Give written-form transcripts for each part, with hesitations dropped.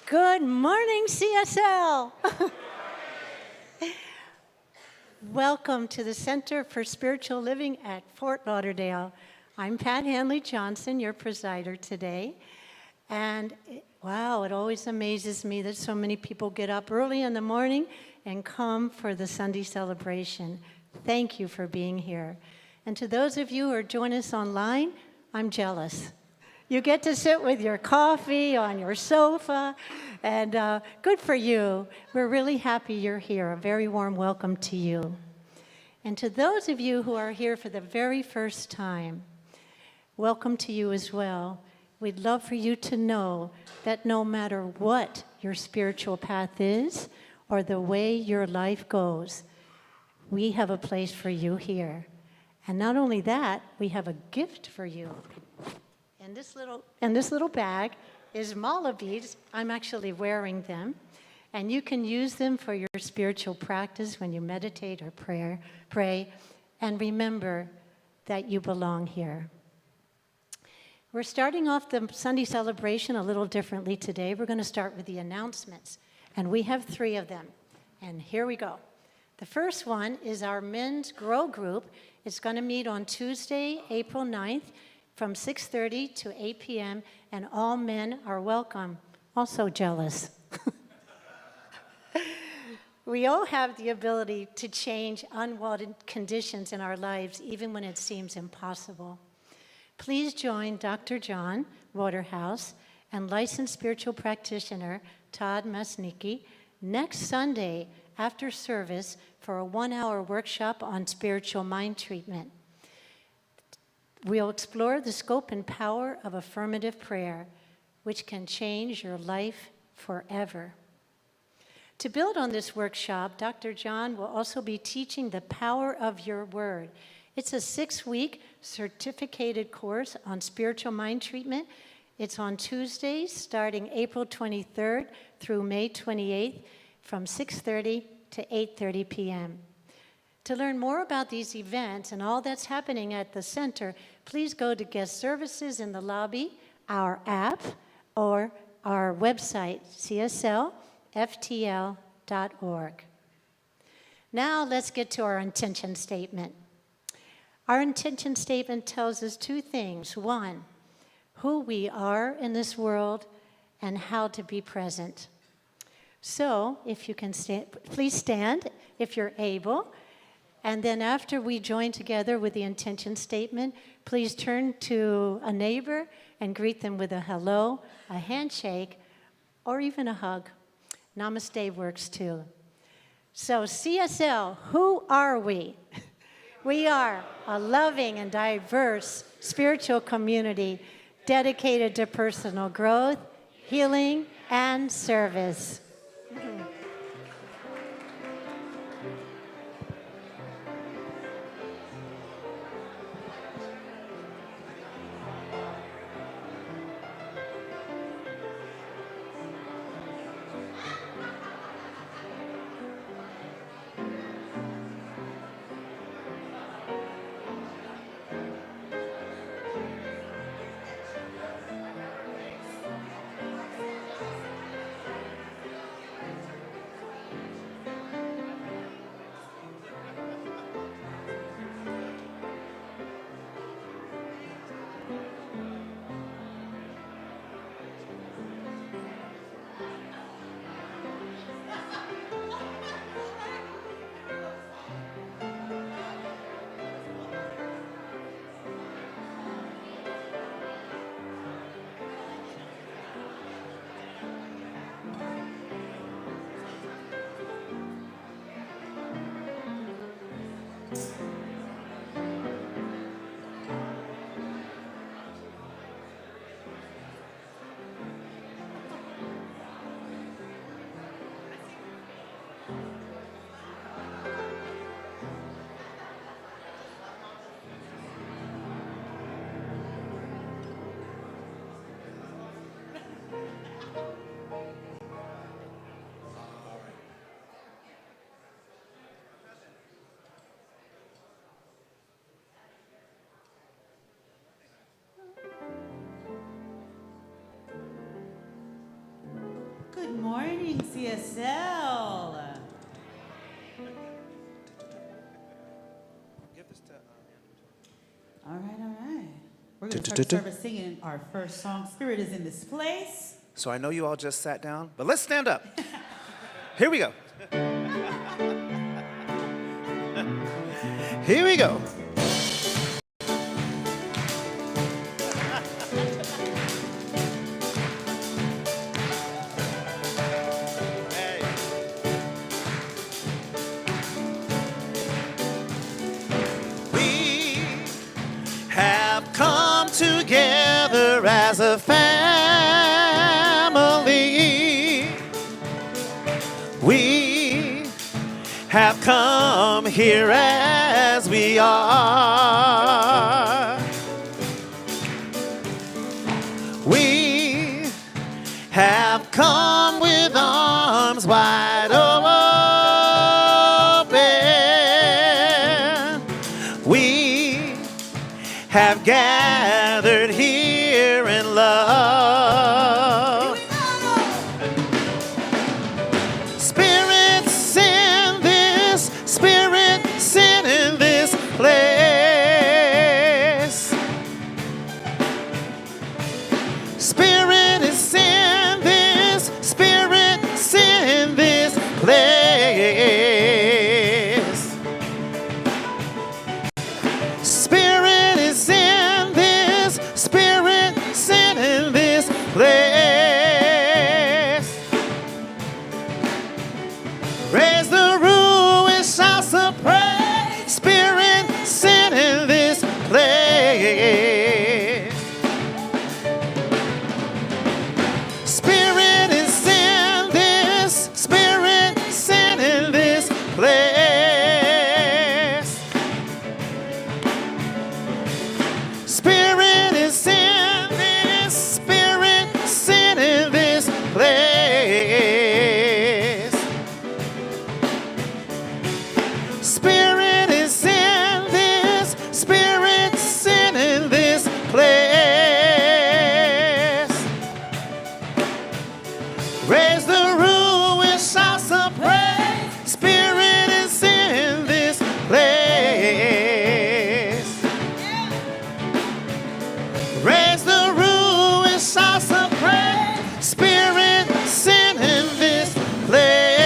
Good morning, CSL. Welcome to the Center for Spiritual Living at Fort Lauderdale. I'm Pat Hanley Johnson, your presider today. And wow, it always amazes me that so many people get up early in the morning and come for the Sunday celebration. Thank you for being here. And to those of you who are joining us online, I'm jealous. You get to sit with your coffee on your sofa, and good for you. We're really happy you're here. A very warm welcome to you. And to those of you who are here for the very first time, welcome to you as well. We'd love for you to know that no matter what your spiritual path is or the way your life goes, we have a place for you here. And not only that, we have a gift for you. And this little bag is mala beads. I'm actually wearing them. And you can use them for your spiritual practice when you meditate or pray. And remember that you belong here. We're starting off the Sunday celebration a little differently today. We're going to start with the announcements. And we have 3 of them. And here we go. The first one is our Men's Grow Group. It's going to meet on Tuesday, April 9th. From 6:30 to 8 p.m., and all men are welcome. Also jealous. We all have the ability to change unwanted conditions in our lives, even when it seems impossible. Please join Dr. John Waterhouse and licensed spiritual practitioner Todd Masnicki next Sunday after service for a 1-hour workshop on spiritual mind treatment. We'll explore the scope and power of affirmative prayer, which can change your life forever. To build on this workshop, Dr. John will also be teaching the power of your word. It's a 6-week certificated course on spiritual mind treatment. It's on Tuesdays, starting April 23rd through May 28th, from 6:30 to 8:30 p.m. To learn more about these events and all that's happening at the center, please go to guest services in the lobby, our app, or our website, cslftl.org. Now let's get to our intention statement. Our intention statement tells us 2 things. 1, who we are in this world and how to be present. So if you can stand, please stand if you're able. And then after we join together with the intention statement, please turn to a neighbor and greet them with a hello, a handshake, or even a hug. Namaste works too. So CSL, who are we? We are a loving and diverse spiritual community dedicated to personal growth, healing, and service. Good morning, CSL. Give this to All right. We're going to start service singing our first song, Spirit is in this place. So I know you all just sat down, but let's stand up. Here we go. Here we go. Hey. We have come together as a family. We have come here as we are. We have come with arms wide open. We have gathered here in love. Spirit, send this. Spirit, send in this place. Spirit is in this. Spirit, send this place. Spirit is in this. Spirit, send in this place. Raise the roof and shouts of praise. Spirit, send in this place. Spirit is in this. Spirit, send in this place. Spirit is in this. Spirit, send in this place. Spirit is in this. Spirit, send in this place. Raise the roof and shouts of praise. Spirit is in this place. Raise the roof and shouts of praise. Spirit, send in this place.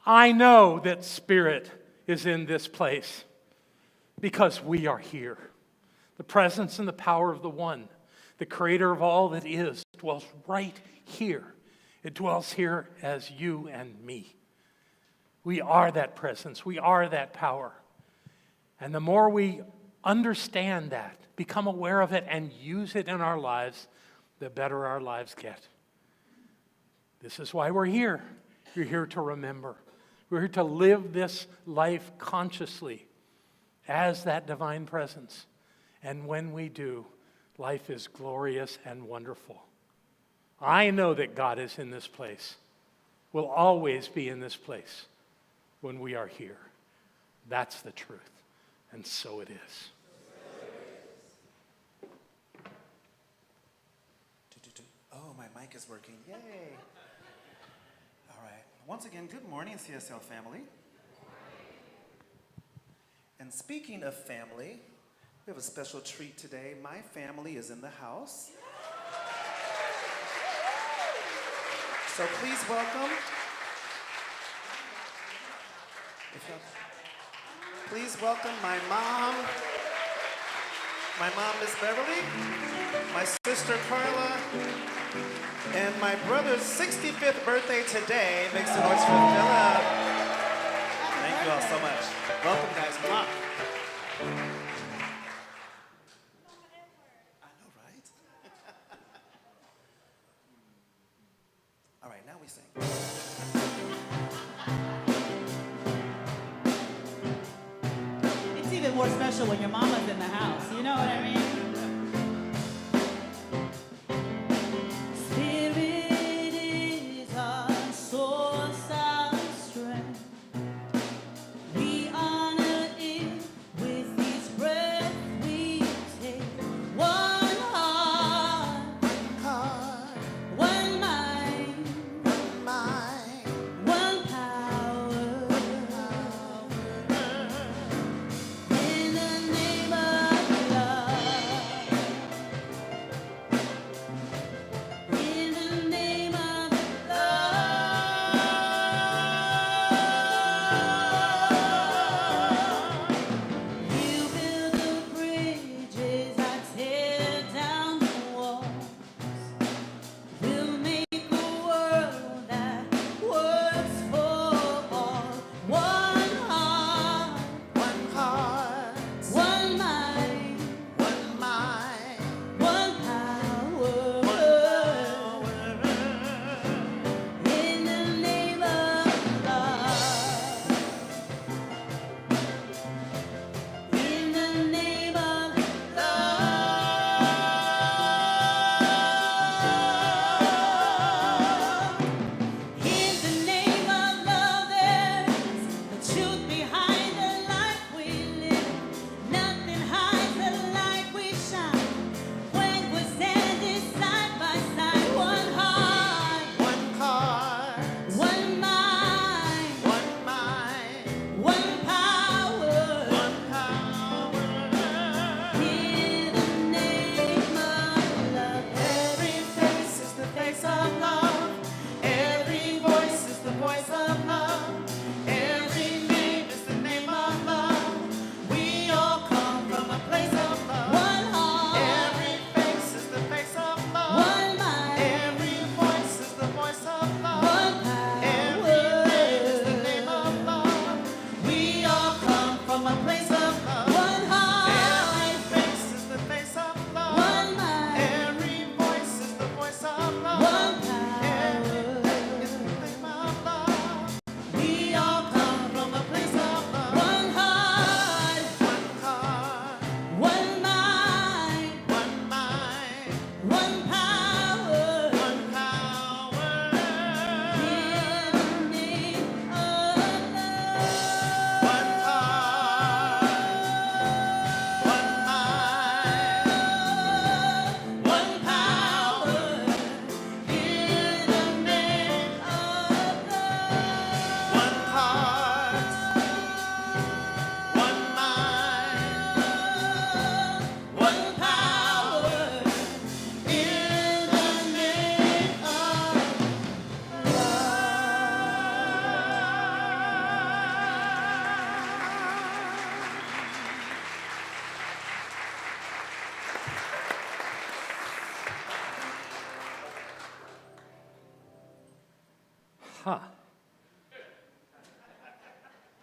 I know that Spirit is in this place because we are here. The presence and the power of the One, the Creator of all that is, dwells right here. It dwells here as you and me. We are that presence. We are that power. And the more we understand that, become aware of it, and use it in our lives, the better our lives get. This is why we're here. You're here to remember. We're here to live this life consciously as that divine presence. And when we do, life is glorious and wonderful. I know that God is in this place, will always be in this place when we are here. That's the truth. And so it is. Oh, my mic is working. Yay. All right. Once again, good morning, CSL family. And speaking of family, we have a special treat today. My family is in the house. So please welcome. Please welcome my mom, Miss Beverly, my sister Carla, and my brother's 65th birthday today. Make some noise for Philip. Thank you all so much. Welcome, guys. Come on. I know, right? All right, now we sing. It's even more special when your mama's in the house. You know what I mean? Spirit is our source, our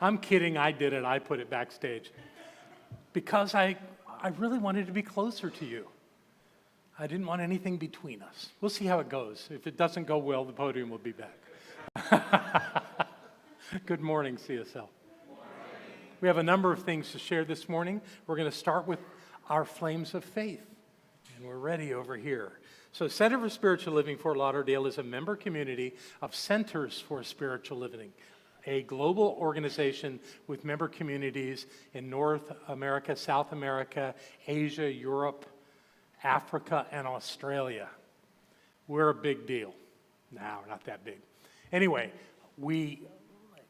I'm kidding, I did it, I put it backstage. Because I really wanted to be closer to you. I didn't want anything between us. We'll see how it goes. If it doesn't go well, the podium will be back. Good morning, CSL. We have a number of things to share this morning. We're going to start with our flames of faith, and we're ready over here. So Center for Spiritual Living Fort Lauderdale is a member community of Centers for Spiritual Living, a global organization with member communities in North America, South America, Asia, Europe, Africa, and Australia. We're a big deal. No, we're not that big. Anyway, we,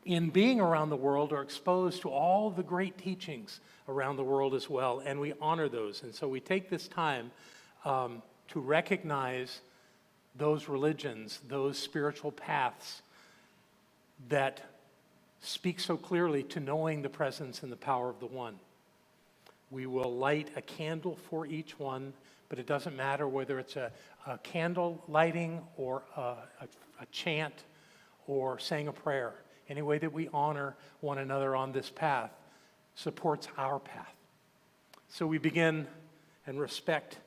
in being around the world, are exposed to all the great teachings around the world as well, and we honor those. And so we take this time to recognize those religions, those spiritual paths that speak so clearly to knowing the presence and the power of the One. We will light a candle for each one, but it doesn't matter whether it's a candle lighting or a chant or saying a prayer. Any way that we honor one another on this path supports our path. So we begin and respect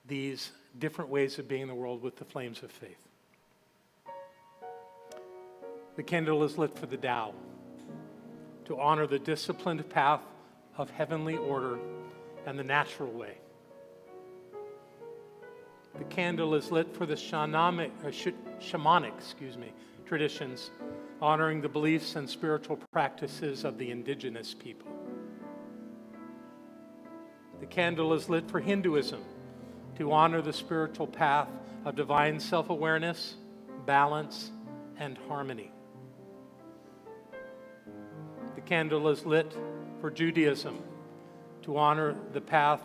these different ways of being in the world with the flames of faith. The candle is lit for the Tao, to honor the disciplined path of heavenly order and the natural way. The candle is lit for the shamanic traditions, honoring the beliefs and spiritual practices of the indigenous people. The candle is lit for Hinduism, to honor the spiritual path of divine self-awareness, balance, and harmony. The candle is lit for Judaism, to honor the path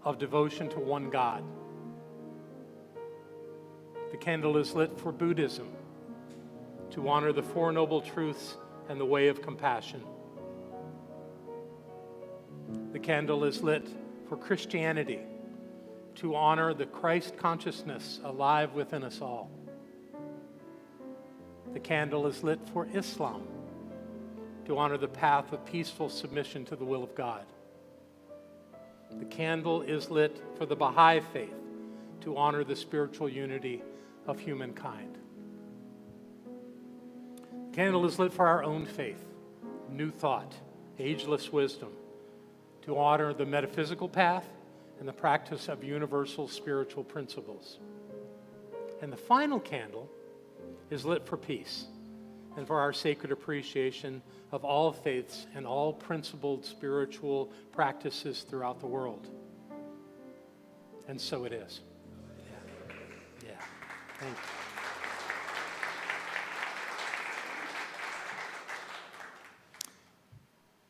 of devotion to one God. The candle is lit for Buddhism, to honor the Four Noble Truths and the way of compassion. The candle is lit for Christianity, to honor the Christ consciousness alive within us all. The candle is lit for Islam, to honor the path of peaceful submission to the will of God. The candle is lit for the Baha'i faith, to honor the spiritual unity of humankind. The candle is lit for our own faith, new thought, ageless wisdom, to honor the metaphysical path and the practice of universal spiritual principles. And the final candle is lit for peace and for our sacred appreciation of all faiths and all principled spiritual practices throughout the world. And so it is. Yeah. Thank you.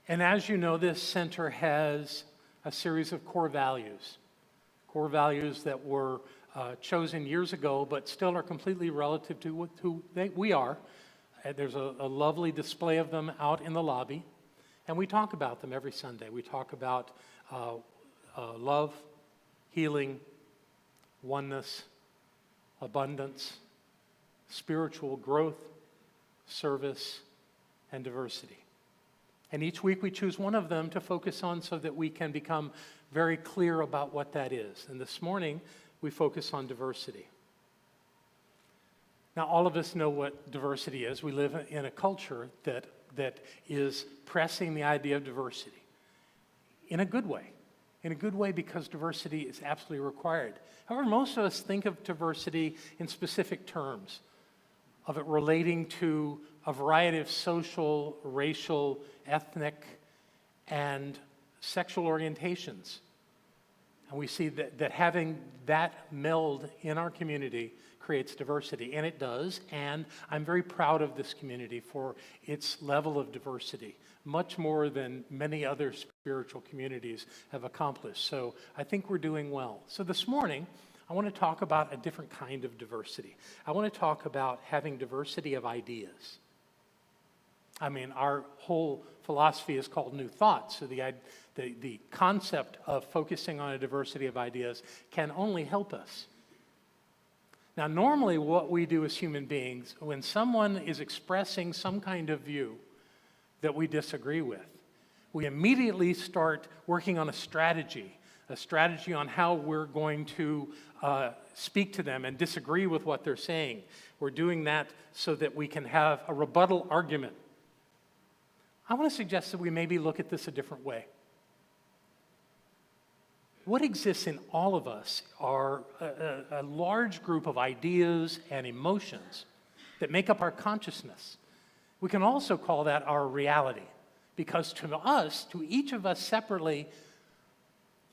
And as you know, this center has a series of core values that were chosen years ago, but still are completely relative to who we are. There's a lovely display of them out in the lobby, and we talk about them every Sunday. We talk about love, healing, oneness, abundance, spiritual growth, service, and diversity. And each week we choose one of them to focus on so that we can become very clear about what that is. And this morning, we focus on diversity. Now, all of us know what diversity is. We live in a culture that is pressing the idea of diversity in a good way. In a good way because diversity is absolutely required. However, most of us think of diversity in specific terms, of it relating to a variety of social, racial, ethnic, and sexual orientations. And we see that having that meld in our community creates diversity, and it does, and I'm very proud of this community for its level of diversity, much more than many other spiritual communities have accomplished. So I think we're doing well. So this morning, I want to talk about a different kind of diversity. I want to talk about having diversity of ideas. I mean, our whole philosophy is called New Thought, so the concept of focusing on a diversity of ideas can only help us. Now, normally what we do as human beings, when someone is expressing some kind of view, that we disagree with. We immediately start working on a strategy on how we're going to speak to them and disagree with what they're saying. We're doing that so that we can have a rebuttal argument. I want to suggest that we maybe look at this a different way. What exists in all of us are a large group of ideas and emotions that make up our consciousness. We can also call that our reality, because to each of us separately,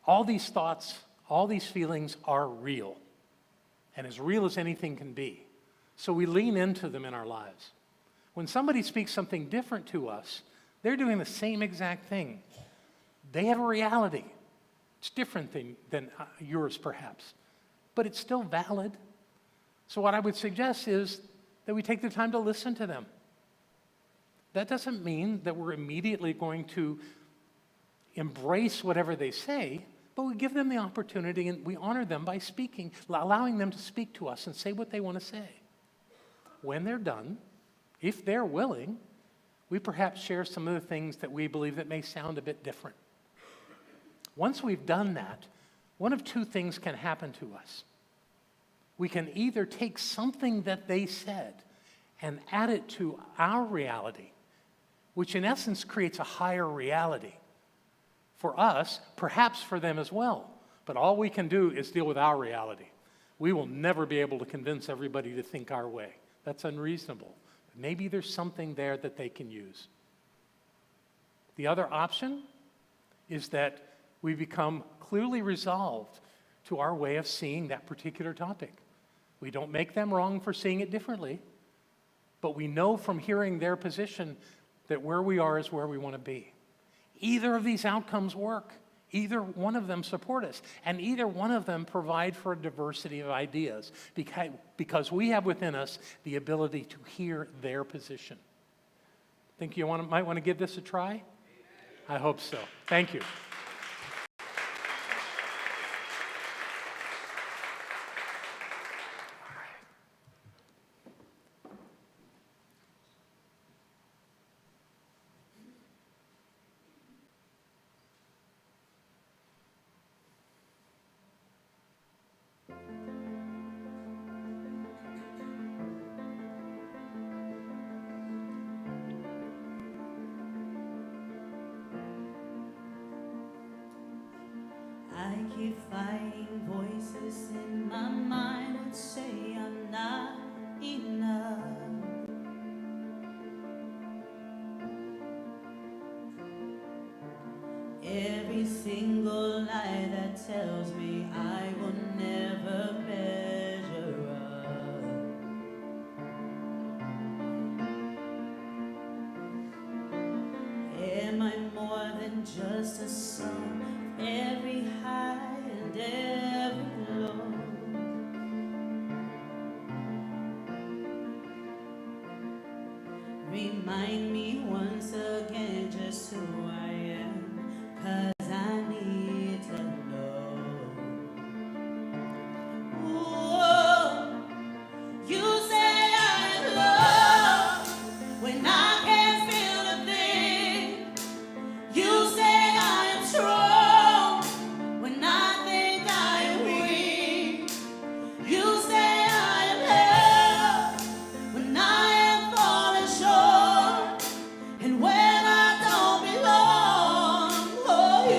all these thoughts, all these feelings are real, and as real as anything can be. So we lean into them in our lives. When somebody speaks something different to us, they're doing the same exact thing. They have a reality. It's different than yours, perhaps, but it's still valid. So what I would suggest is that we take the time to listen to them. That doesn't mean that we're immediately going to embrace whatever they say, but we give them the opportunity and we honor them by speaking, allowing them to speak to us and say what they want to say. When they're done, if they're willing, we perhaps share some of the things that we believe that may sound a bit different. Once we've done that, one of two things can happen to us. We can either take something that they said and add it to our reality, which in essence creates a higher reality for us, perhaps for them as well. But all we can do is deal with our reality. We will never be able to convince everybody to think our way. That's unreasonable. But maybe there's something there that they can use. The other option is that we become clearly resolved to our way of seeing that particular topic. We don't make them wrong for seeing it differently, but we know from hearing their position that where we are is where we want to be. Either of these outcomes work. Either one of them support us, and either one of them provide for a diversity of ideas because we have within us the ability to hear their position. Think you might want to give this a try? I hope so. Thank you. I keep fighting voices in my mind that say I'm not enough. Every single lie that tells me I will never measure up. Am I more than just a sum of every high and every low? Remind me once again just who I am, 'cause I need to know. Ooh, you say I'm loved when I can't feel a thing. You say I am strong when I think I am weak. You say I am held when I am falling short, and when I don't belong. Oh,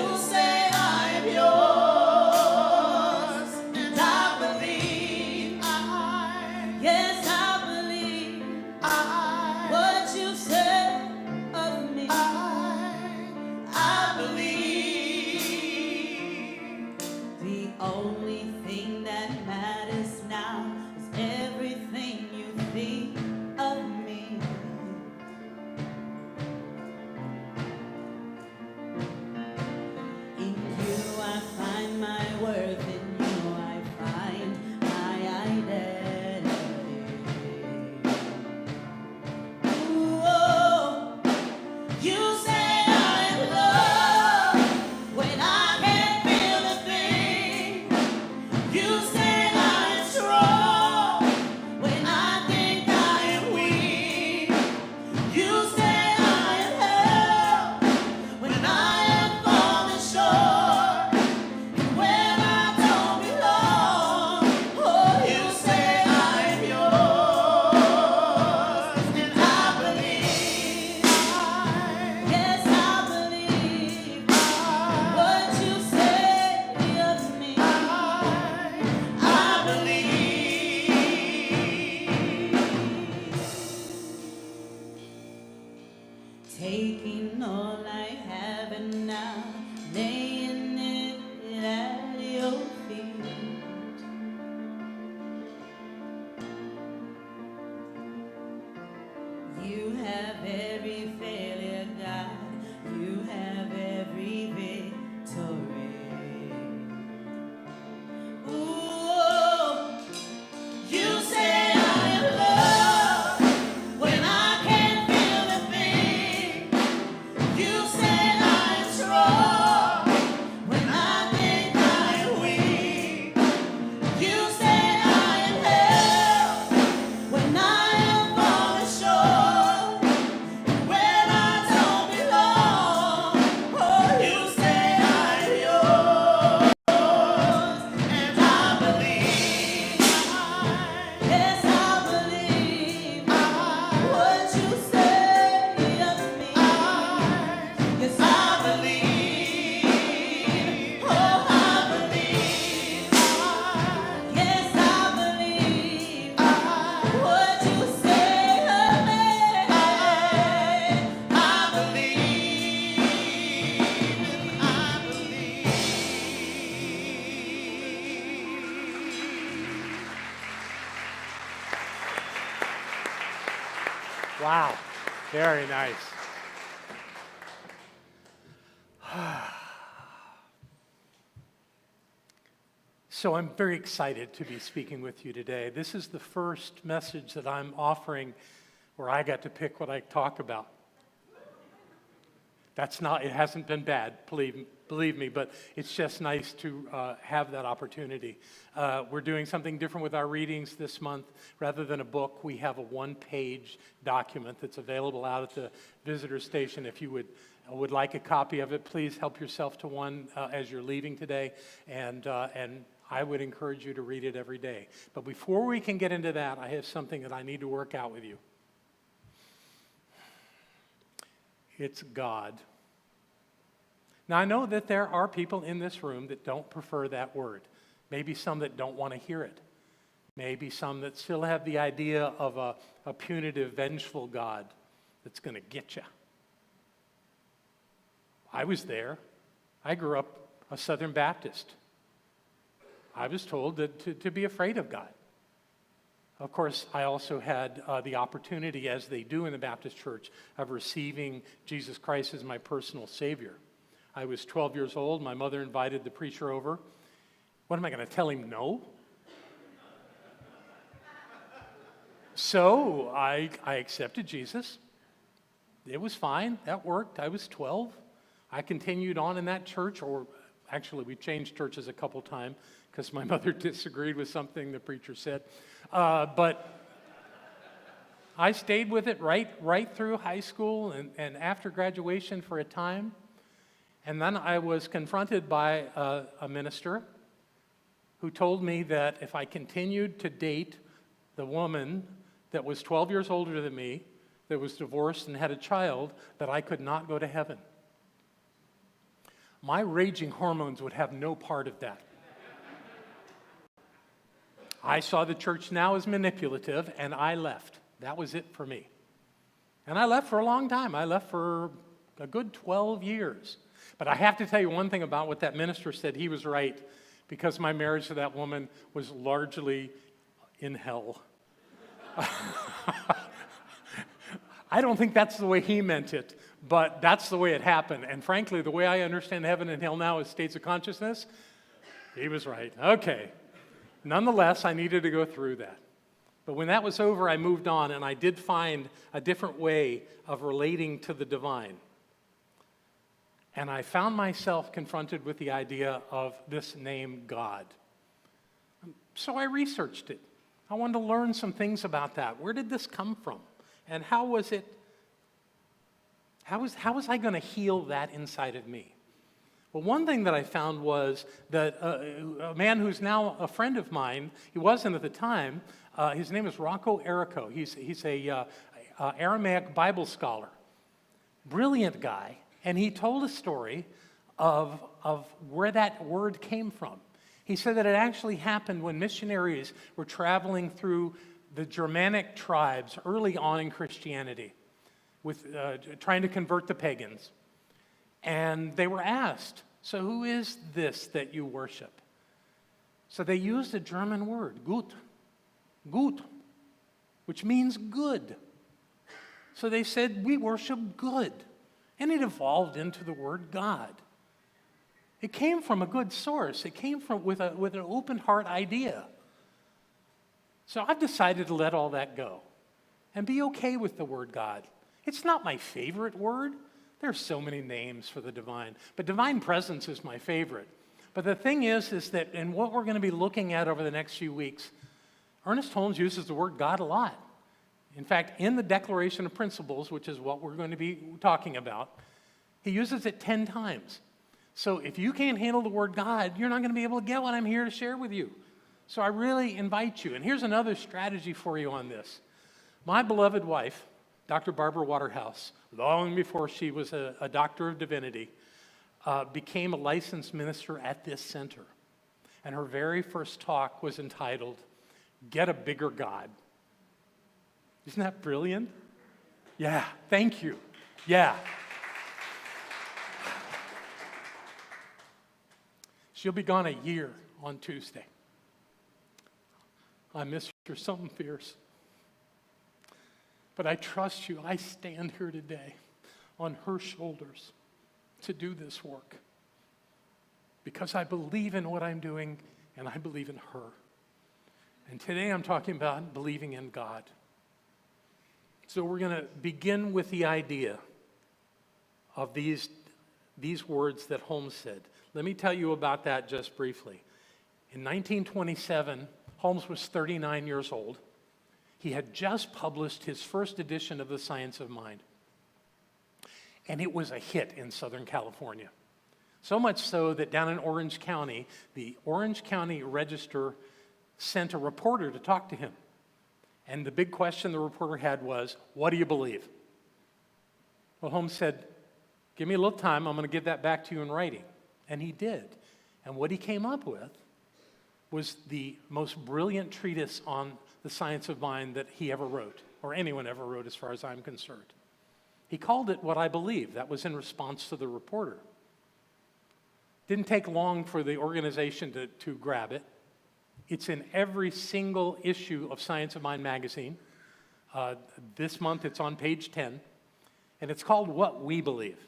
taking all I have and now laying it at your feet. You have every failure, God. You have every victory. Ooh, you say I am loved when I can't feel a thing. You say I am strong when I think I am weak. You say I am held when I am falling short, when I don't belong. Oh, you say I am yours, and I believe. Yes, I believe what you say of me. Yes, I believe. Oh, I believe. Yes, I believe what you say of me. I believe. I believe. Wow, very nice. So I'm very excited to be speaking with you today. This is the first message that I'm offering where I got to pick what I talk about. It hasn't been bad, believe me, but it's just nice to have that opportunity. We're doing something different with our readings this month. Rather than a book, we have a one-page document that's available out at the visitor station. If you would like a copy of it, please help yourself to one as you're leaving today, and I would encourage you to read it every day. But before we can get into that, I have something that I need to work out with you. It's God. Now, I know that there are people in this room that don't prefer that word. Maybe some that don't want to hear it. Maybe some that still have the idea of a punitive, vengeful God that's going to get you. I was there. I grew up a Southern Baptist. I was told that to be afraid of God. Of course, I also had the opportunity, as they do in the Baptist church, of receiving Jesus Christ as my personal Savior. I was 12 years old. My mother invited the preacher over. What am I going to tell him? No? So I accepted Jesus. It was fine. That worked. I was 12. I continued on in that church, or actually we changed churches a couple times because my mother disagreed with something the preacher said. But I stayed with it right through high school and after graduation for a time. And then I was confronted by a minister who told me that if I continued to date the woman that was 12 years older than me, that was divorced and had a child, that I could not go to heaven. My raging hormones would have no part of that. I saw the church now as manipulative, and I left. That was it for me. And I left for a long time. I left for a good 12 years. But I have to tell you one thing about what that minister said. He was right, because my marriage to that woman was largely in hell. I don't think that's the way he meant it, but that's the way it happened. And frankly, the way I understand heaven and hell now as states of consciousness, he was right. Okay. Nonetheless, I needed to go through that. But when that was over, I moved on, and I did find a different way of relating to the divine. And I found myself confronted with the idea of this name, God. So I researched it. I wanted to learn some things about that. Where did this come from? And how was I going to heal that inside of me? Well, one thing that I found was that a man who's now a friend of mine, he wasn't at the time, his name is Rocco Errico. He's a Aramaic Bible scholar, brilliant guy. And he told a story of where that word came from. He said that it actually happened when missionaries were traveling through the Germanic tribes early on in Christianity. with trying to convert the pagans. And they were asked, so who is this that you worship? So they used a German word, gut, which means good. So they said, we worship good. And it evolved into the word God. It came from a good source. It came from with an open heart idea. So I've decided to let all that go and be okay with the word God. It's not my favorite word. There are so many names for the divine, but divine presence is my favorite. But the thing is that in what we're going to be looking at over the next few weeks, Ernest Holmes uses the word God a lot. In fact, in the Declaration of Principles, which is what we're going to be talking about, he uses it 10 times. So if you can't handle the word God, you're not going to be able to get what I'm here to share with you. So I really invite you. And here's another strategy for you on this. My beloved wife, Dr. Barbara Waterhouse, long before she was a doctor of divinity, became a licensed minister at this center. And her very first talk was entitled, Get a Bigger God. Isn't that brilliant? Yeah, thank you. Yeah. She'll be gone a year on Tuesday. I miss her something fierce. But I trust you. I stand here today on her shoulders to do this work because I believe in what I'm doing and I believe in her. And today I'm talking about believing in God. So we're going to begin with the idea of these words that Holmes said. Let me tell you about that just briefly. In 1927, Holmes was 39 years old. He had just published his first edition of The Science of Mind. And it was a hit in Southern California. So much so that down in Orange County, the Orange County Register sent a reporter to talk to him. And the big question the reporter had was, what do you believe? Well, Holmes said, give me a little time, I'm going to give that back to you in writing. And he did. And what he came up with was the most brilliant treatise on the science of mind that he ever wrote, or anyone ever wrote as far as I'm concerned. He called it What I Believe. That was in response to the reporter. Didn't take long for the organization to grab it. It's in every single issue of Science of Mind magazine. This month it's on page 10, and it's called What We Believe.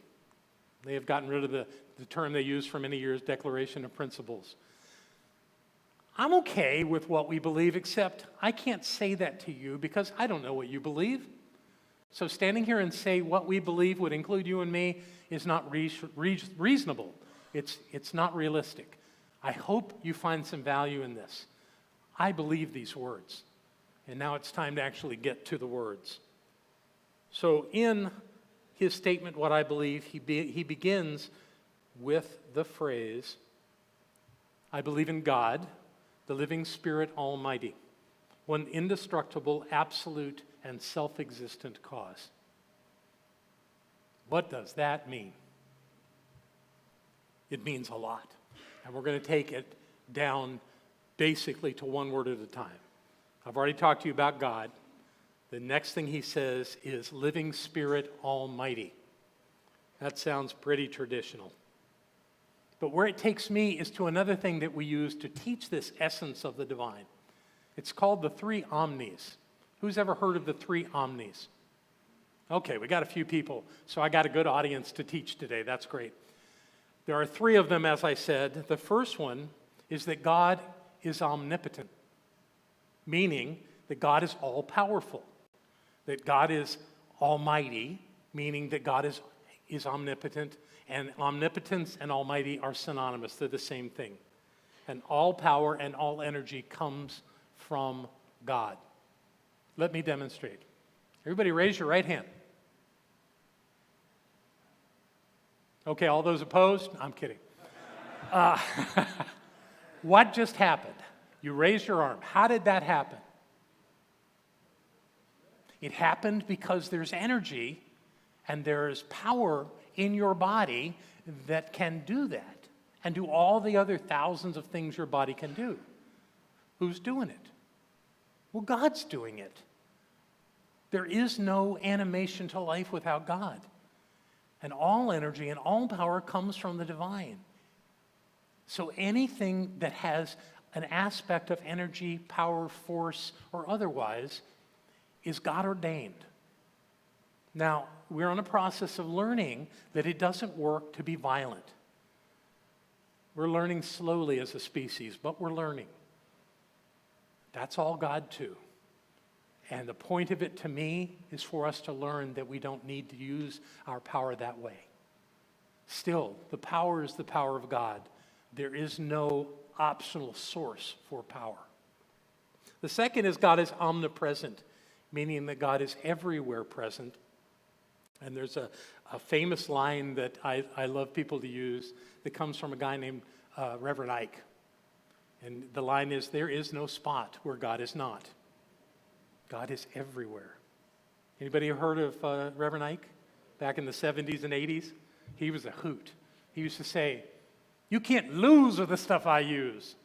They have gotten rid of the term they used for many years, Declaration of Principles. I'm okay with what we believe, except I can't say that to you because I don't know what you believe. So standing here and say what we believe would include you and me is not reasonable. It's not realistic. I hope you find some value in this. I believe these words. And now it's time to actually get to the words. So in his statement, What I Believe, he begins with the phrase, I believe in God, the living Spirit Almighty, one indestructible, absolute, and self-existent cause. What does that mean? It means a lot. And we're going to take it down basically to one word at a time. I've already talked to you about God. The next thing he says is living Spirit Almighty. That sounds pretty traditional. But where it takes me is to another thing that we use to teach this essence of the divine. It's called the three omnis. Who's ever heard of the three omnis? Okay, we got a few people, so I got a good audience to teach today. That's great. There are three of them, as I said. The first one is that God is omnipotent, meaning that God is all-powerful, that God is almighty, meaning that God is omnipotent, and omnipotence and almighty are synonymous. They're the same thing. And all power and all energy comes from God. Let me demonstrate. Everybody raise your right hand. Okay, all those opposed? I'm kidding. What just happened? You raised your arm. How did that happen? It happened because there's energy and there's power in your body that can do that and do all the other thousands of things your body can do. Who's doing it? Well, God's doing it. There is no animation to life without God. And all energy and all power comes from the divine. So anything that has an aspect of energy, power, force, or otherwise is God ordained. Now, we're on a process of learning that it doesn't work to be violent. We're learning slowly as a species, but we're learning. That's all God too. And the point of it to me is for us to learn that we don't need to use our power that way. Still, the power is the power of God. There is no optional source for power. The second is God is omnipresent, meaning that God is everywhere present. And there's a famous line that I love people to use that comes from a guy named Reverend Ike. And the line is, there is no spot where God is not. God is everywhere. Anybody heard of Reverend Ike back in the 70s and 80s? He was a hoot. He used to say, "You can't lose with the stuff I use."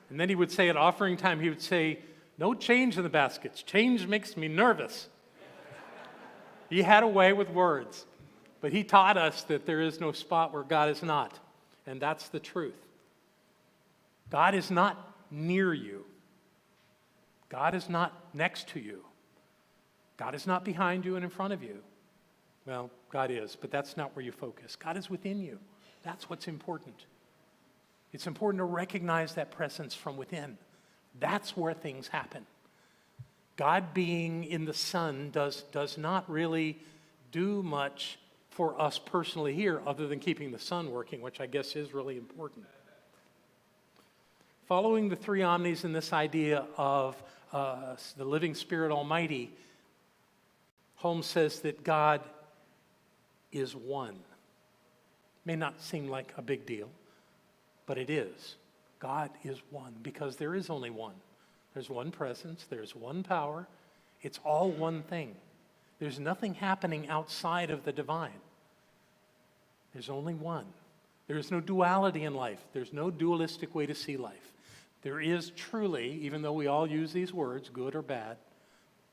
And then he would say at offering time, he would say, "No change in the baskets. Change makes me nervous." He had a way with words, but he taught us that there is no spot where God is not, and that's the truth. God is not near you. God is not next to you. God is not behind you and in front of you. Well, God is, but that's not where you focus. God is within you. That's what's important. It's important to recognize that presence from within. That's where things happen. God being in the Son does not really do much for us personally here other than keeping the sun working, which I guess is really important. Following the three omnis and this idea of the living Spirit Almighty, Holmes says that God is one. May not seem like a big deal, but it is. God is one because there is only one. There's one presence, there's one power. It's all one thing. There's nothing happening outside of the divine. There's only one. There's no duality in life. There's no dualistic way to see life. There is truly, even though we all use these words, good or bad,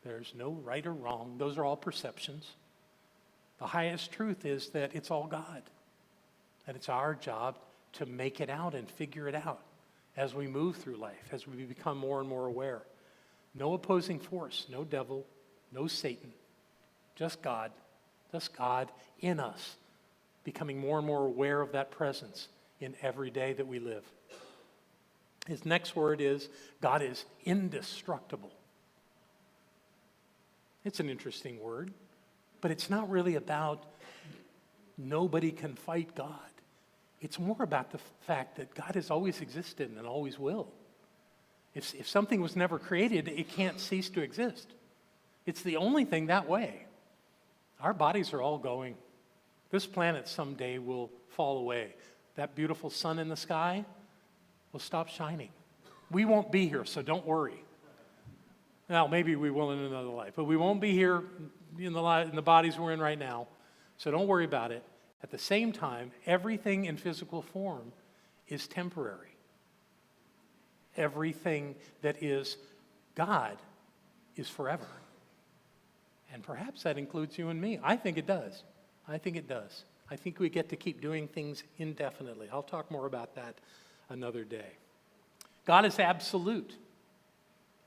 there's no right or wrong. Those are all perceptions. The highest truth is that it's all God. And it's our job to make it out and figure it out as we move through life, as we become more and more aware. No opposing force, no devil, no Satan, just God in us, becoming more and more aware of that presence in every day that we live. His next word is, God is indestructible. It's an interesting word, but it's not really about nobody can fight God. It's more about the fact that God has always existed and always will. If something was never created, it can't cease to exist. It's the only thing that way. Our bodies are all going. This planet someday will fall away. That beautiful sun in the sky will stop shining. We won't be here, so don't worry. Now, maybe we will in another life, but we won't be here in the bodies we're in right now, so don't worry about it. At the same time, everything in physical form is temporary. Everything that is God is forever. And perhaps that includes you and me. I think it does. I think it does. I think we get to keep doing things indefinitely. I'll talk more about that another day. God is absolute.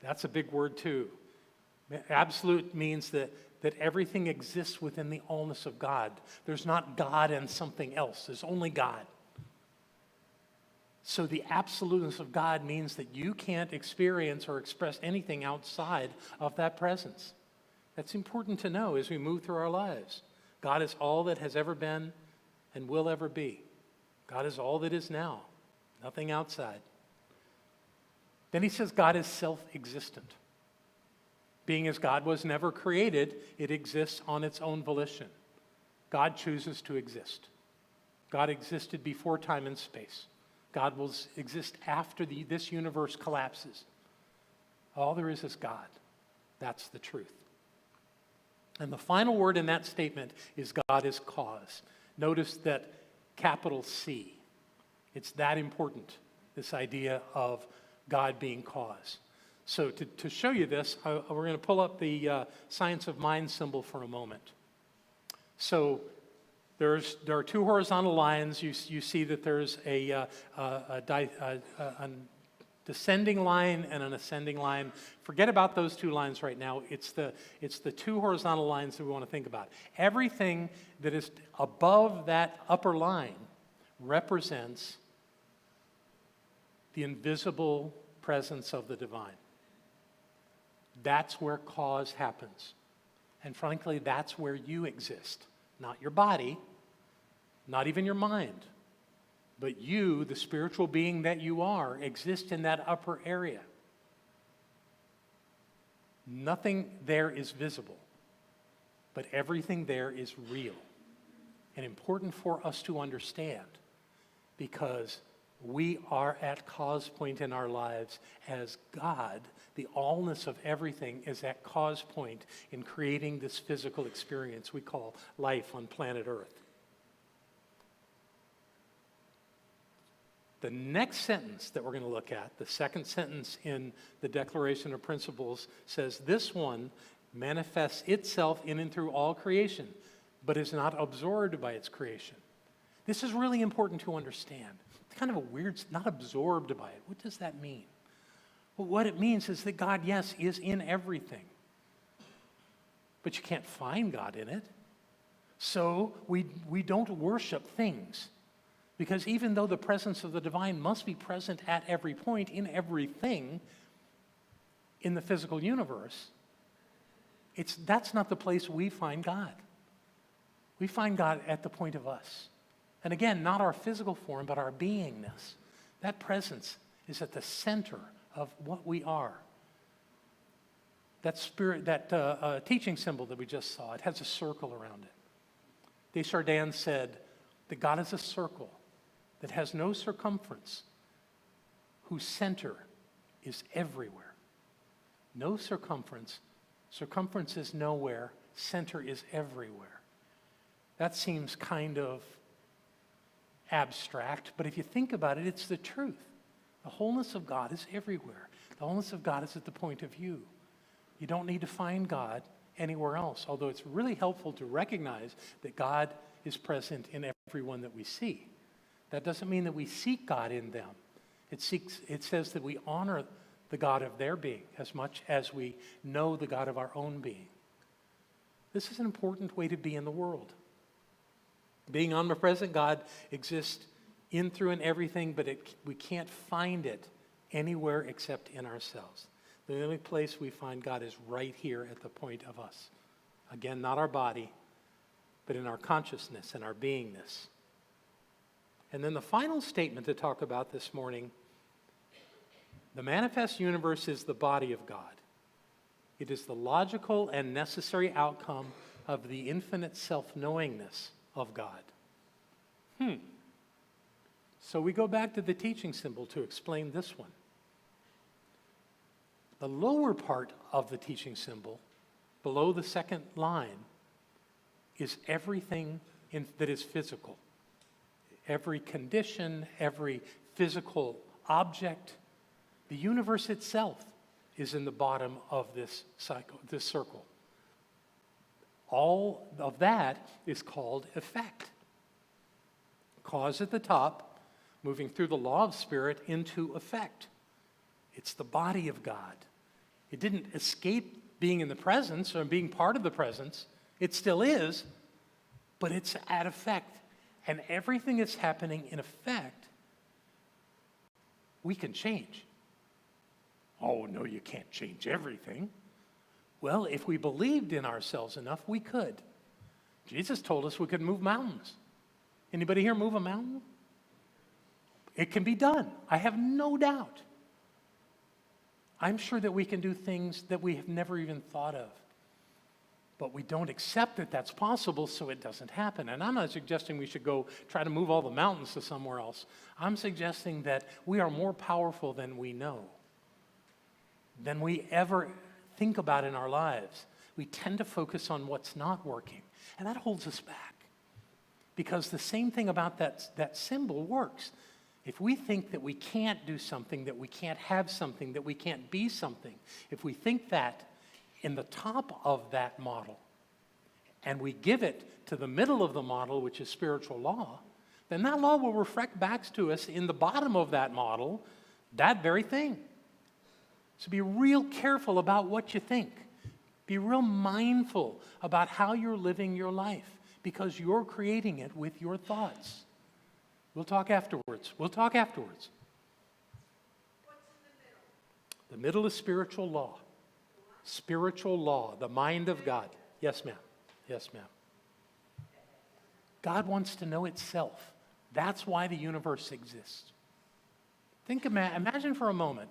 That's a big word too. Absolute means that everything exists within the allness of God. There's not God and something else. There's only God. So the absoluteness of God means that you can't experience or express anything outside of that presence. That's important to know as we move through our lives. God is all that has ever been and will ever be. God is all that is now. Nothing outside. Then he says God is self-existent. Being as God was never created, it exists on its own volition. God chooses to exist. God existed before time and space. God will exist after this universe collapses. All there is God. That's the truth. And the final word in that statement is God is cause. Notice that capital C. It's that important, this idea of God being cause. So to show you this, we're going to pull up the science of mind symbol for a moment. So there are two horizontal lines. You see that there's a descending line and an ascending line. Forget about those two lines right now. It's the two horizontal lines that we want to think about. Everything that is above that upper line represents the invisible presence of the divine. That's where cause happens. And frankly, that's where you exist. Not your body, not even your mind. But you, the spiritual being that you are, exist in that upper area. Nothing there is visible, but everything there is real and important for us to understand, because we are at cause point in our lives as God, the allness of everything, is at cause point in creating this physical experience we call life on planet Earth. The next sentence that we're going to look at, the second sentence in the Declaration of Principles, says this one manifests itself in and through all creation, but is not absorbed by its creation. This is really important to understand. It's kind of a weird, not absorbed by it. What does that mean? Well, what it means is that God, yes, is in everything, but you can't find God in it. So we don't worship things. Because even though the presence of the divine must be present at every point in everything in the physical universe, that's not the place we find God. We find God at the point of us. And again, not our physical form, but our beingness. That presence is at the center of what we are. That spirit, that teaching symbol that we just saw, it has a circle around it. Desjardins said that God is a circle that has no circumference, whose center is everywhere. No circumference, circumference is nowhere, center is everywhere. That seems kind of abstract, but if you think about it, it's the truth. The wholeness of God is everywhere. The wholeness of God is at the point of view. You don't need to find God anywhere else, although it's really helpful to recognize that God is present in everyone that we see. That doesn't mean that we seek God in them. It says that we honor the God of their being as much as we know the God of our own being. This is an important way to be in the world. Being omnipresent, God exists in, through, and everything, but we can't find it anywhere except in ourselves. The only place we find God is right here at the point of us. Again, not our body, but in our consciousness and our beingness. And then the final statement to talk about this morning, the manifest universe is the body of God. It is the logical and necessary outcome of the infinite self-knowingness of God. So we go back to the teaching symbol to explain this one. The lower part of the teaching symbol, below the second line, is everything that is physical. Every condition, every physical object, the universe itself is in the bottom of this circle. All of that is called effect. Cause at the top, moving through the law of spirit into effect. It's the body of God. It didn't escape being in the presence or being part of the presence. It still is, but it's at effect. And everything that's happening in effect, we can change. Oh, no, you can't change everything. Well, if we believed in ourselves enough, we could. Jesus told us we could move mountains. Anybody here move a mountain? It can be done. I have no doubt. I'm sure that we can do things that we have never even thought of. But we don't accept that that's possible, so it doesn't happen. And I'm not suggesting we should go try to move all the mountains to somewhere else. I'm suggesting that we are more powerful than we know, than we ever think about in our lives. We tend to focus on what's not working, and that holds us back. Because the same thing about that symbol works. If we think that we can't do something, that we can't have something, that we can't be something, if we think that in the top of that model, and we give it to the middle of the model, which is spiritual law, then that law will reflect back to us in the bottom of that model, that very thing. So be real careful about what you think. Be real mindful about how you're living your life, because you're creating it with your thoughts. We'll talk afterwards. What's in the middle? The middle is spiritual law. Spiritual law, the mind of God. Yes, ma'am. Yes, ma'am. God wants to know itself. That's why the universe exists. Imagine for a moment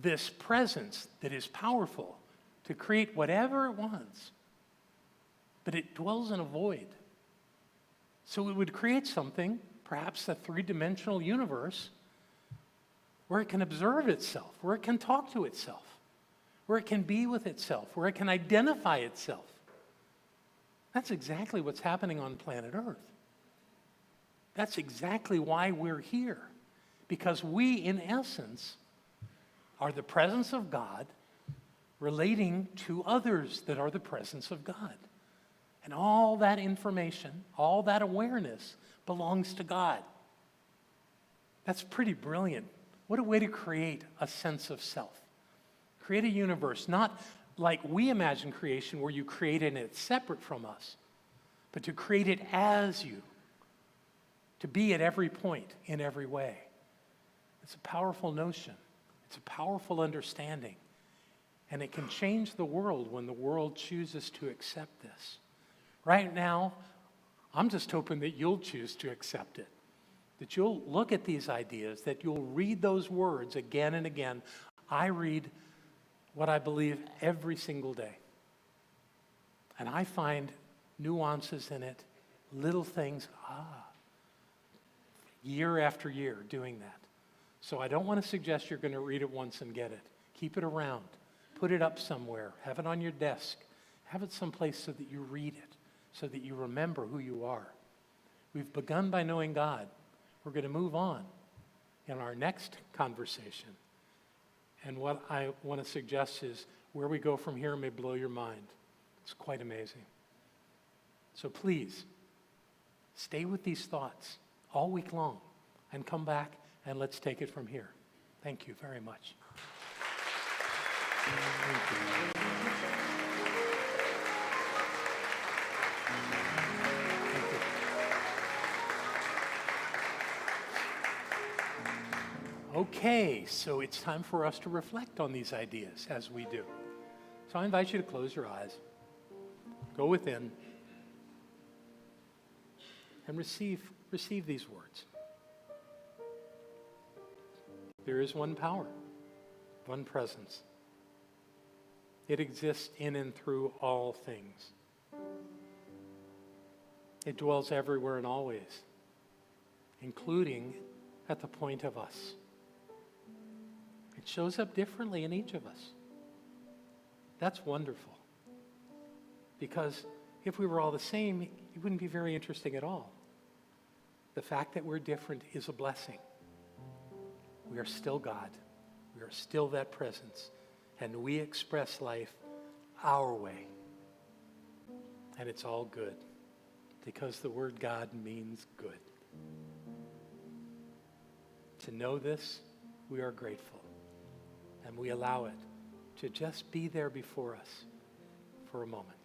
this presence that is powerful to create whatever it wants, but it dwells in a void. So it would create something, perhaps a three-dimensional universe, where it can observe itself, where it can talk to itself, where it can be with itself, where it can identify itself. That's exactly what's happening on planet Earth. That's exactly why we're here, because we, in essence, are the presence of God relating to others that are the presence of God. And all that information, all that awareness belongs to God. That's pretty brilliant. What a way to create a sense of self. Create a universe, not like we imagine creation where you create it and it's separate from us, but to create it as you, to be at every point in every way. It's a powerful notion. It's a powerful understanding. And it can change the world when the world chooses to accept this. Right now, I'm just hoping that you'll choose to accept it, that you'll look at these ideas, that you'll read those words again and again. I read what I believe every single day. And I find nuances in it, little things, year after year doing that. So I don't want to suggest you're going to read it once and get it. Keep it around. Put it up somewhere. Have it on your desk. Have it someplace so that you read it, so that you remember who you are. We've begun by knowing God. We're going to move on in our next conversation. And what I want to suggest is where we go from here may blow your mind. It's quite amazing. So please, stay with these thoughts all week long and come back and let's take it from here. Thank you very much. Thank you. Okay, so it's time for us to reflect on these ideas as we do. So I invite you to close your eyes, go within, and receive these words. There is one power, one presence. It exists in and through all things. It dwells everywhere and always, including at the point of us. It shows up differently in each of us. That's wonderful. Because if we were all the same, it wouldn't be very interesting at all. The fact that we're different is a blessing. We are still God. We are still that presence. And we express life our way. And it's all good. Because the word God means good. To know this, we are grateful. And we allow it to just be there before us for a moment.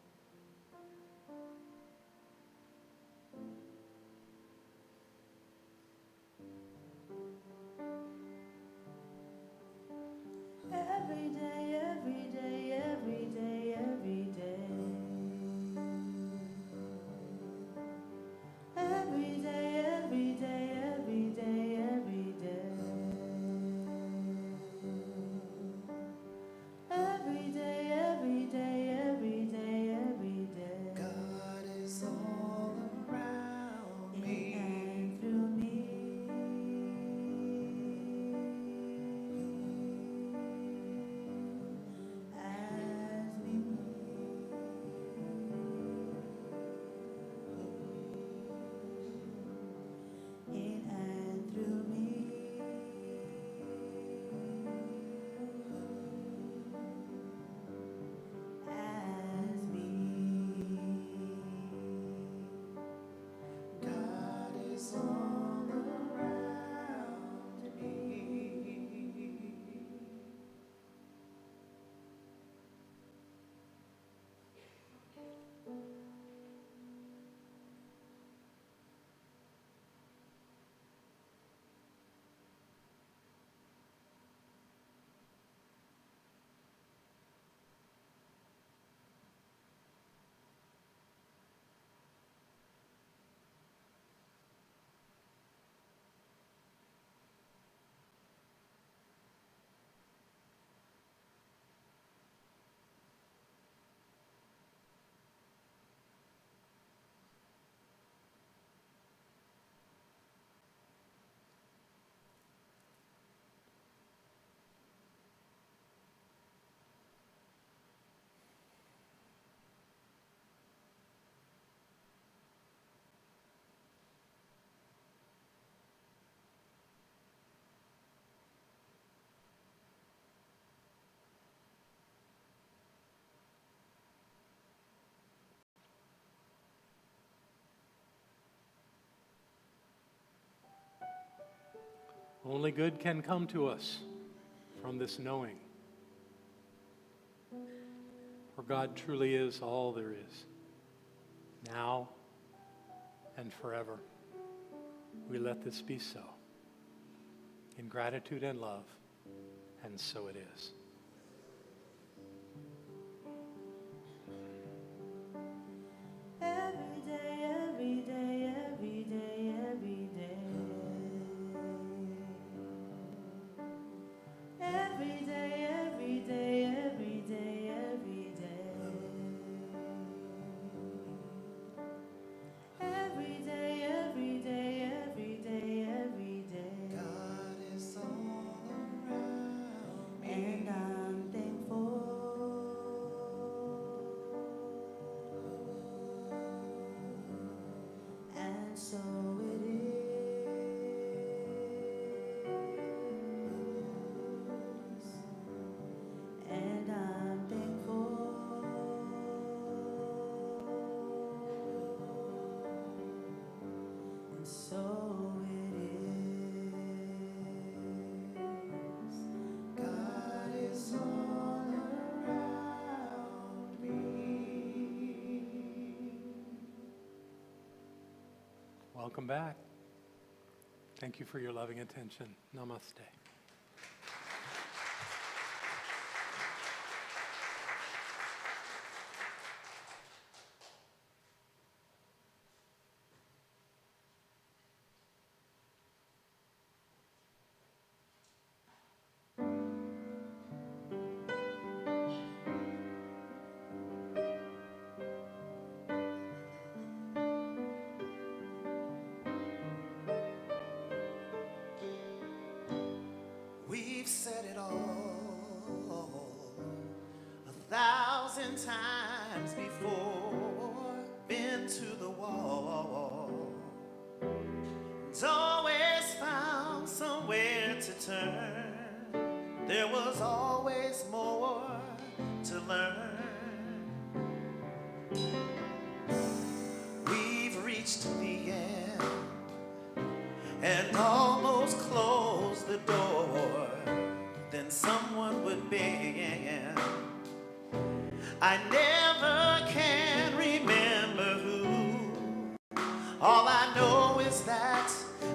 Every day, every day, every day, every day. Every day, every day, every day, every day. Every day, every day, every day, Only good can come to us from this knowing. For God truly is all there is, now and forever. We let this be so, in gratitude and love, and so it is. Every day, every day, every day, every day. Every day, every day, every day, every day. Every day, every day, every day, every day. God is all around me. And I'm thankful. And so it is. And I'm thankful. And so it is. God is all around me. Welcome back. Thank you for your loving attention. Namaste. We've said it all 1,000 times before. Been to the wall. It's always found somewhere to turn. There was always more to learn. We've reached the end and almost closed the door. Then someone would bend. I never can remember who. All I know is that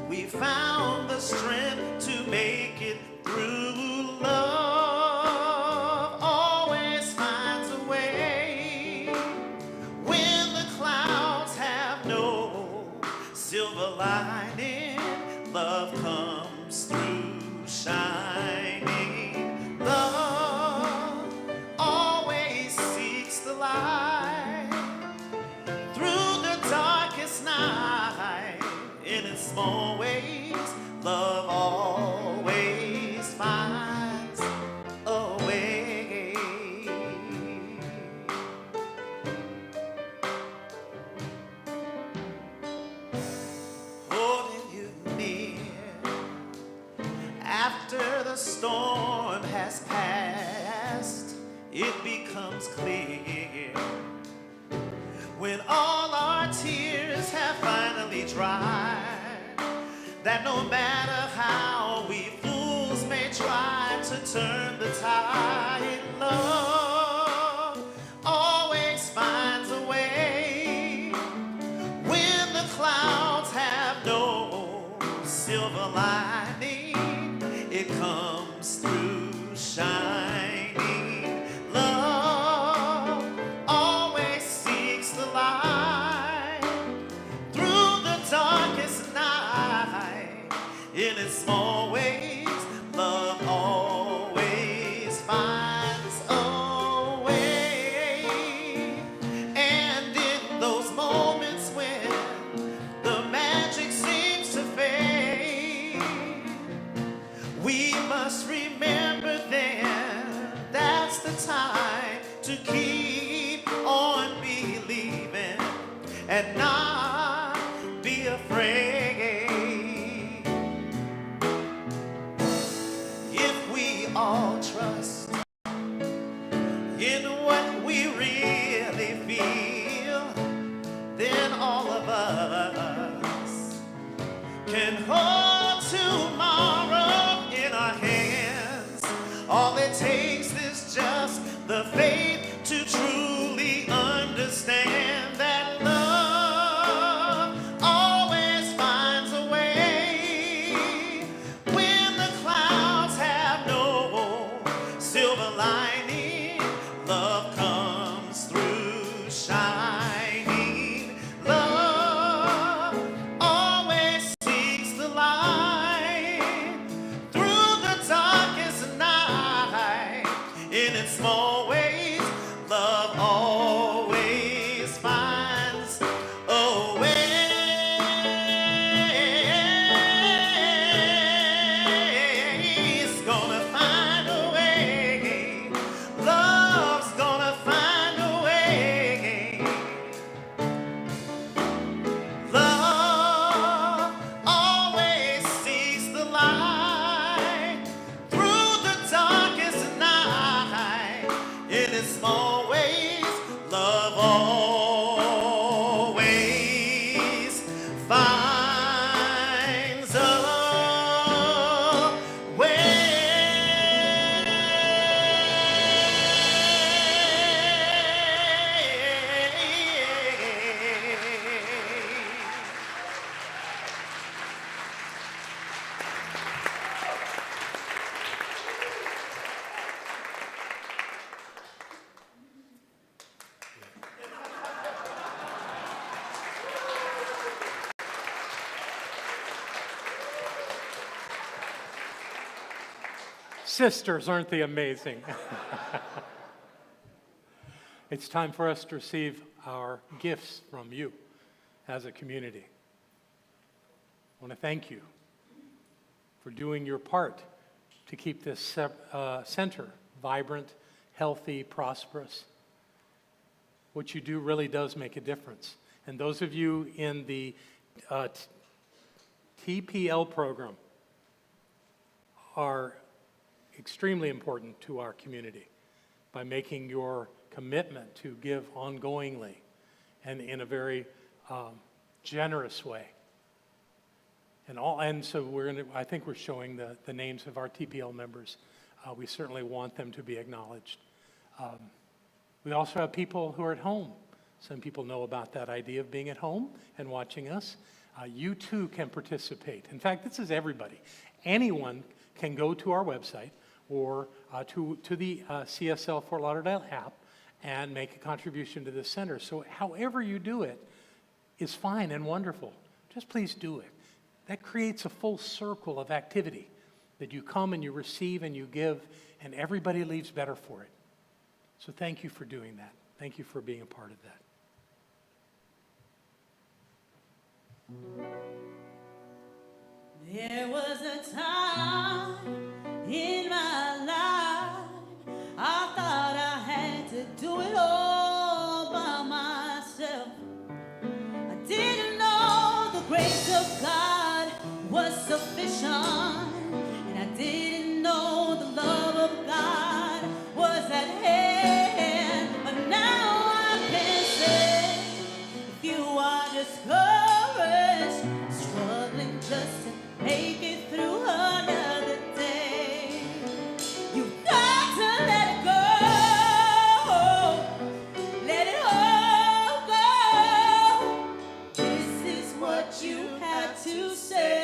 we found the strength to make it through. Love always finds a way when the clouds have no silver lining. Love comes through shining. Love always seeks the light through the darkest night. In its small ways, love always finds a way. Holding you near after the storm has passed, it becomes clear when all our tears have finally dried, that no matter how we fools may try to turn the tide, love always finds a way when the clouds have no silver lining. It comes through shining. Love always seeks the light through the darkest night. In its small ways, love always finds a way. And in those moments when the magic seems to fade, sisters, aren't they amazing? It's time for us to receive our gifts from you as a community. I want to thank you for doing your part to keep this center vibrant, healthy, prosperous. What you do really does make a difference. And those of you in the TPL program are extremely important to our community by making your commitment to give ongoingly and in a very generous way. And so I think we're showing the names of our TPL members. We certainly want them to be acknowledged. We also have people who are at home. Some people know about that idea of being at home and watching us. You too can participate. In fact, this is everybody. Anyone can go to our website or to the CSL Fort Lauderdale app and make a contribution to this center. So however you do it is fine and wonderful. Just please do it. That creates a full circle of activity that you come and you receive and you give, and everybody leaves better for it. So thank you for doing that. Thank you for being a part of that. There was a time in my life I thought I had to do it all by myself. I didn't know the grace of God was sufficient, and I didn't know the love of God was at hand. But now I can say, if you are discouraged, struggling just to make it through another day, you've got to let it go. Let it all go. This is what you had to say.